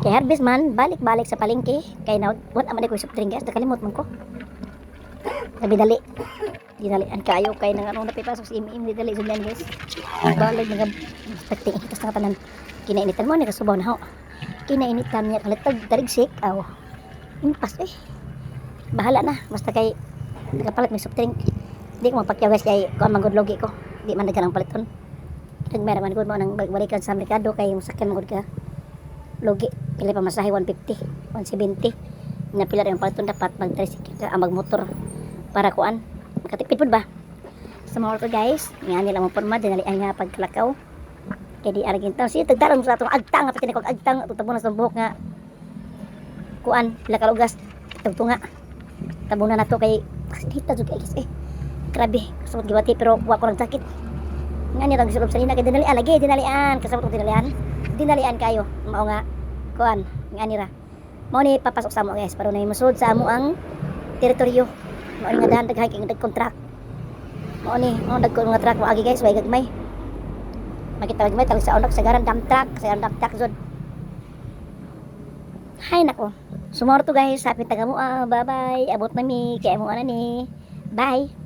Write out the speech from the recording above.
Kay harvest man balik-balik sa palengke kay na wala man ko soft drink guys, nakalimot man ko. Sabi dali. Dinalian kayo kay nang ano napipasok sa imi dali sundan guys. Balik nga pati itas nga tanan. Kinainitan mo ni kasubaw na ho. Kinainitan niya kalatag tarigsik aw. Impas bahala na basta kay nagapalit may soft drink. Di ko mapakyaw guys kay kuan man gud logi ko. Di man dagan ang paliton. Nagmera man gud mo nang balikan sa merkado kay musakyan mo gud ka. Logi pila pa masahe 150, 170. Na pila rin ang paliton dapat mag tricycle ka ang magmotor para kuan. Makatipid pud ba? Sa mga ko guys, nga nila mo porma dinalian nga pagkalakaw. Kay di aragin taw siya tagtarong sa atong agtang pati ni kog agtang tutabo sa buhok nga kuan pila ka lugas tugtunga. Tabunan nato kay hita jud kay guys grabe kasabot giwati pero wa ko nang sakit. Nga niya tag sulod sa nina kay dinalian lagi dinalian kasabot kog dinalian kayo mao nga kuan nga nira. Mao ni papasok sa mo guys para na musud sa amo ang teritoryo. Mao nga dahan daghay dag contract. Mao ni mao dag mga truck mo agi guys way gagmay. Makita gagmay tawag sa unak sa garan dump truck zod. Hay nako. Sumorto guys, happy taga mo. Bye bye. Abot na mi kay mo ana ni. Bye.